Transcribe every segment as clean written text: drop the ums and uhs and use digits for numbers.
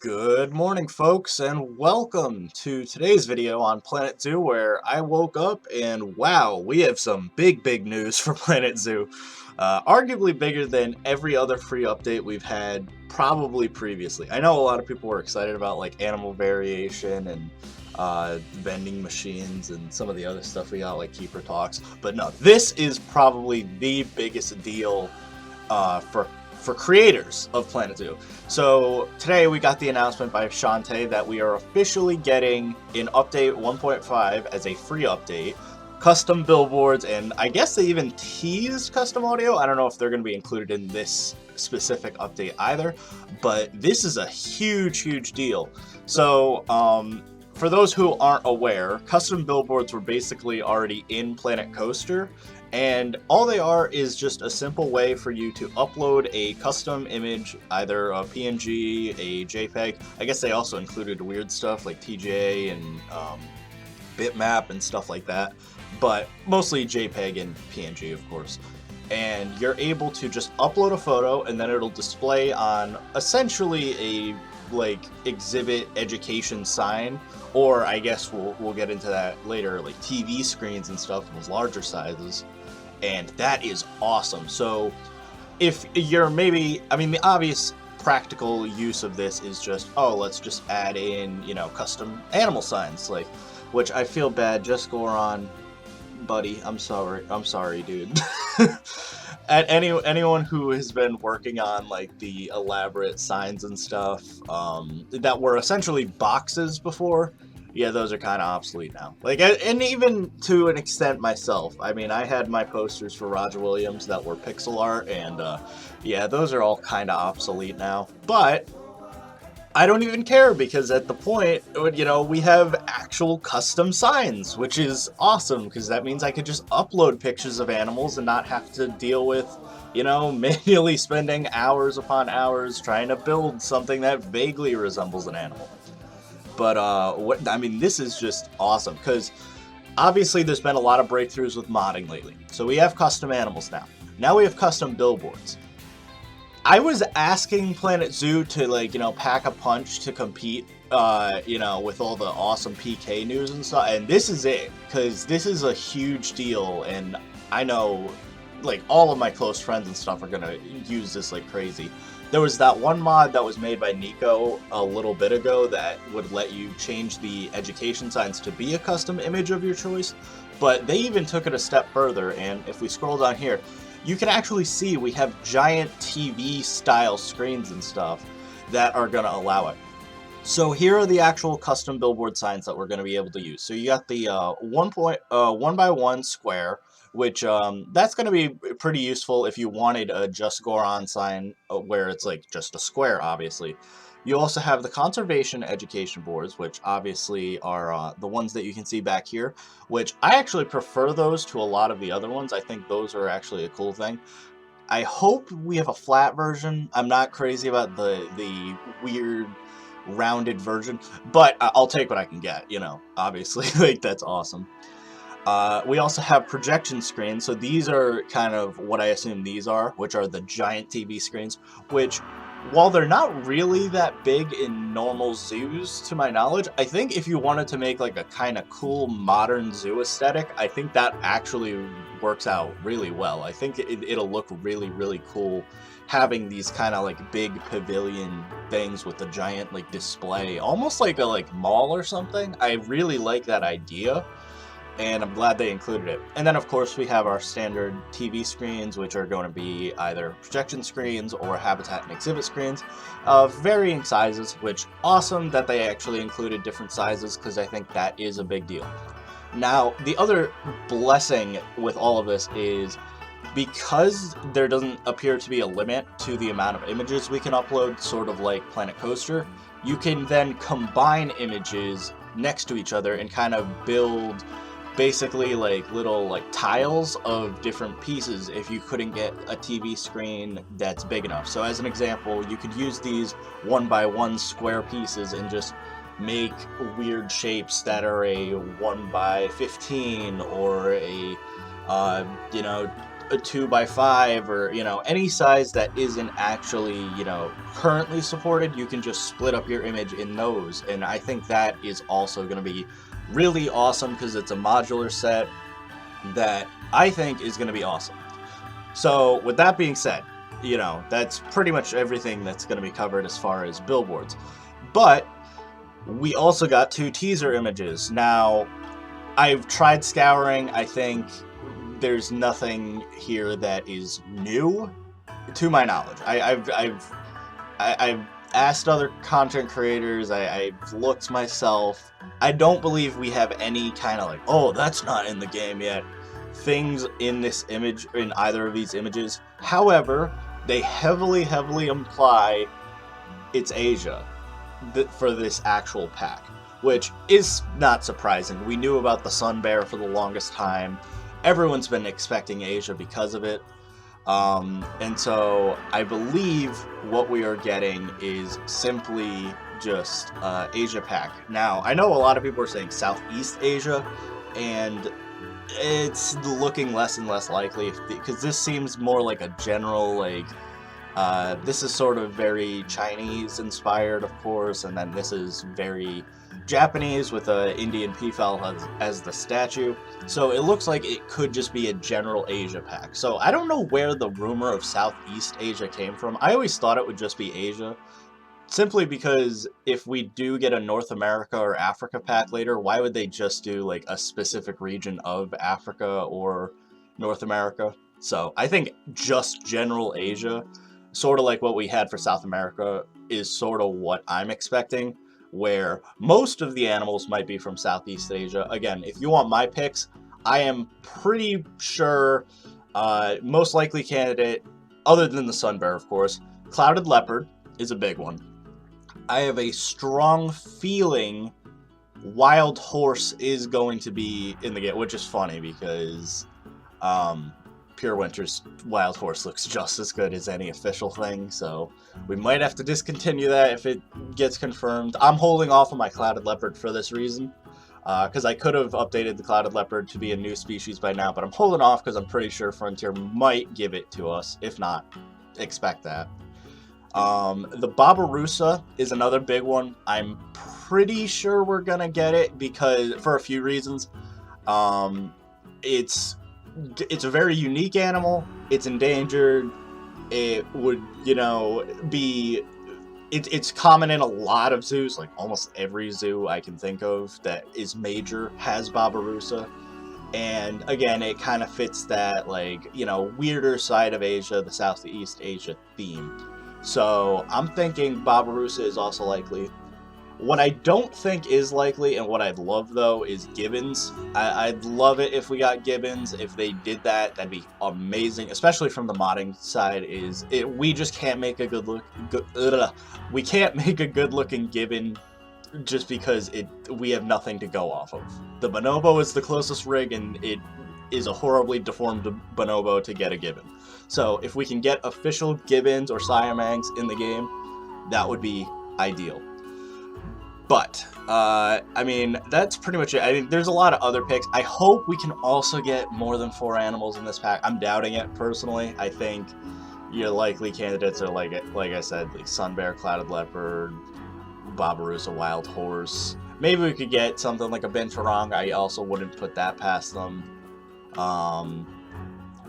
Good morning, folks, and welcome to today's video on Planet Zoo, where I woke up and wow, we have some big news for Planet Zoo. Arguably bigger than every other free update we've had probably previously. I know a lot of people were excited about like animal variation and vending machines and some of the other stuff we got like Keeper Talks, but no, this is probably the biggest deal for creators of Planet Zoo. So today we got the announcement by Shantae that we are officially getting in update 1.5 as a free update, custom billboards, and I guess they even teased custom audio. I don't know if they're going to be included in this specific update either, but this is a huge deal. So for those who aren't aware, custom billboards were basically already in Planet Coaster, and all they are is just a simple way for you to upload a custom image, either a PNG, a JPEG. I guess they also included weird stuff like TJ and bitmap and stuff like that, but mostly JPEG and PNG, of course. And you're able to just upload a photo, and then it'll display on essentially a exhibit education sign, or I guess we'll get into that later, like TV screens and stuff in those larger sizes. And that is awesome. So if you're the obvious practical use of this is just, oh, let's just add in, custom animal signs, which I feel bad. Just go on, buddy. I'm sorry, dude. At anyone who has been working on like the elaborate signs and stuff that were essentially boxes before, yeah, those are kind of obsolete now. And even to an extent myself. I mean, I had my posters for Roger Williams that were pixel art, and yeah, those are all kind of obsolete now. But I don't even care, because at the point, we have actual custom signs, which is awesome, because that means I could just upload pictures of animals and not have to deal with, manually spending hours upon hours trying to build something that vaguely resembles an animal. But this is just awesome, because obviously there's been a lot of breakthroughs with modding lately. So we have custom animals now. Now we have custom billboards. I was asking Planet Zoo to pack a punch to compete, with all the awesome PK news and stuff, and this is it, because this is a huge deal, and I know all of my close friends and stuff are gonna use this like crazy. There was that one mod that was made by Nico a little bit ago that would let you change the education signs to be a custom image of your choice, but they even took it a step further, and if we scroll down here, you can actually see we have giant TV style screens and stuff that are going to allow it. So here are the actual custom billboard signs that we're going to be able to use. So you got the 1x1 square, which that's going to be pretty useful if you wanted a Just Goron sign where it's just a square, obviously. You also have the conservation education boards, which obviously are the ones that you can see back here, which I actually prefer those to a lot of the other ones. I think those are actually a cool thing. I hope we have a flat version. I'm not crazy about the weird rounded version, but I'll take what I can get, obviously. That's awesome. We also have projection screens, so these are kind of what I assume these are, which are the giant TV screens, which, while they're not really that big in normal zoos, to my knowledge, I think if you wanted to make a kind of cool modern zoo aesthetic, I think that actually works out really well. I think it'll look really cool having these kind of big pavilion things with a giant display, almost like a mall or something. I really like that idea, and I'm glad they included it. And then of course we have our standard TV screens, which are going to be either projection screens or habitat and exhibit screens of varying sizes, which awesome that they actually included different sizes, because I think that is a big deal. Now, the other blessing with all of this is, because there doesn't appear to be a limit to the amount of images we can upload, sort of like Planet Coaster, you can then combine images next to each other and kind of build basically little tiles of different pieces if you couldn't get a TV screen that's big enough. So as an example, you could use these 1x1 square pieces and just make weird shapes that are a 1x15 or a a 2x5 or, you know, any size that isn't actually, you know, currently supported, you can just split up your image in those. And I think that is also going to be really awesome because it's a modular set that I think is going to be awesome. So with that being said, you know, that's pretty much everything that's going to be covered as far as billboards. But we also got 2 teaser images. Now, I've tried scouring. I think there's nothing here that is new, to my knowledge. I've asked other content creators. I've looked myself. I don't believe we have any kind of like, oh, that's not in the game yet, things in this image, in either of these images. However, they heavily imply it's Asia for this actual pack, which is not surprising. We knew about the Sun Bear for the longest time. Everyone's been expecting Asia because of it. And so I believe what we are getting is simply just Asia pack. Now, I know a lot of people are saying Southeast Asia, and it's looking less and less likely because this seems more like a general, like, this is sort of very Chinese inspired, of course, and then this is very Japanese with a Indian peafowl as the statue. So it looks like it could just be a general Asia pack. So I don't know where the rumor of Southeast Asia came from. I always thought it would just be Asia, simply because if we do get a North America or Africa pack later, why would they just do like a specific region of Africa or North America? So I think just general Asia, sort of like what we had for South America, is sort of what I'm expecting, where most of the animals might be from Southeast Asia. Again, if you want my picks, I am pretty sure most likely candidate, other than the sun bear, of course, clouded leopard is a big one. I have a strong feeling wild horse is going to be in the game, which is funny because Pure Winter's wild horse looks just as good as any official thing, so we might have to discontinue that if it gets confirmed. I'm holding off on my clouded leopard for this reason, because I could have updated the clouded leopard to be a new species by now, but I'm holding off because I'm pretty sure Frontier might give it to us. If not, expect that. The Babirusa is another big one. I'm pretty sure we're gonna get it because for a few reasons. It's a very unique animal. It's endangered. It would, you know, be... It's common in a lot of zoos, like almost every zoo I can think of that is major has Babirusa. And again, it kind of fits that, like, you know, weirder side of Asia, the Southeast Asia theme. So I'm thinking Babirusa is also likely. What I don't think is likely, and what I'd love, though, is gibbons. I'd love it if we got gibbons. If they did that, that'd be amazing, especially from the modding side. We just can't make a we can't make a good-looking gibbon just because we have nothing to go off of. The bonobo is the closest rig, and it is a horribly deformed bonobo to get a gibbon. So if we can get official gibbons or siamangs in the game, that would be ideal. But, I mean, that's pretty much it. I mean, there's a lot of other picks. I hope we can also get more than 4 animals in this pack. I'm doubting it, personally. I think your likely candidates are, like I said, like sun bear, clouded leopard, Babirusa, wild horse. Maybe we could get something like a binturong. I also wouldn't put that past them.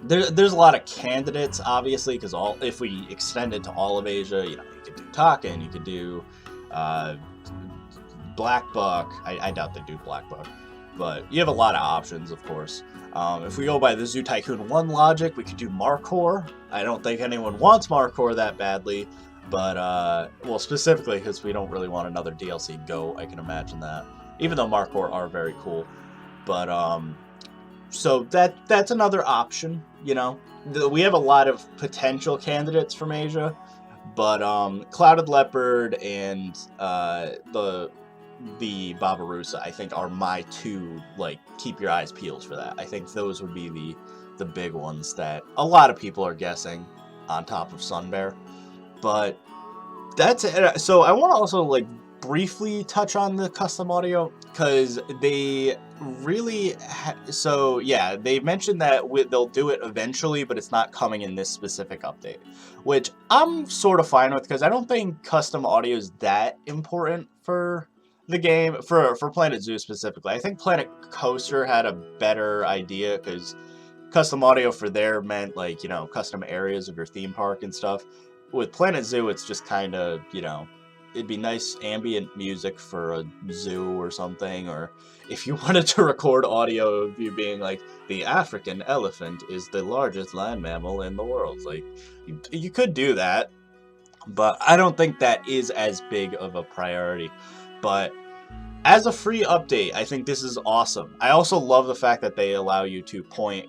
There's a lot of candidates, obviously, because if we extend it to all of Asia, you know, you could do Takin, you could do black buck. I doubt they do black buck, but you have a lot of options, of course. If we go by the Zoo Tycoon 1 logic, we could do Markhor. I don't think anyone wants Markhor that badly, but, well, specifically because we don't really want another DLC goat, I can imagine that. Even though Markhor are very cool. But, so that's another option, you know. We have a lot of potential candidates from Asia, but, Clouded Leopard and, the Babirusa, I think, are my 2, like, keep your eyes peeled for that. I think those would be the big ones that a lot of people are guessing on top of Sun Bear. But that's it. So I want to also, like, briefly touch on the custom audio because they really so yeah, they mentioned that they'll do it eventually, but it's not coming in this specific update, which I'm sort of fine with because I don't think custom audio is that important for the game, for Planet Zoo specifically. I think Planet Coaster had a better idea because custom audio for there meant, like, you know, custom areas of your theme park and stuff. With Planet Zoo, it's just kind of, you know, it'd be nice ambient music for a zoo or something, or if you wanted to record audio of you being like, the African elephant is the largest land mammal in the world. Like, you could do that, but I don't think that is as big of a priority. But as a free update, I think this is awesome. I also love the fact that they allow you to point,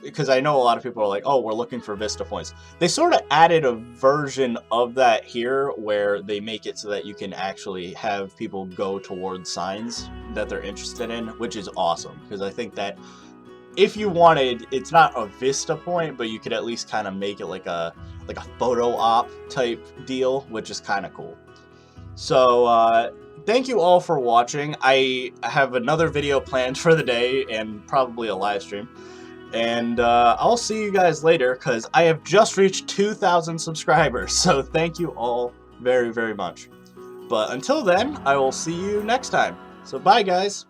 because I know a lot of people are like, oh, we're looking for Vista points. They sort of added a version of that here where they make it so that you can actually have people go towards signs that they're interested in, which is awesome. Because I think that if you wanted, it's not a Vista point, but you could at least kind of make it like a photo op type deal, which is kind of cool. So, thank you all for watching. I have another video planned for the day and probably a live stream. And I'll see you guys later because I have just reached 2,000 subscribers. So thank you all very, very much. But until then, I will see you next time. So bye, guys.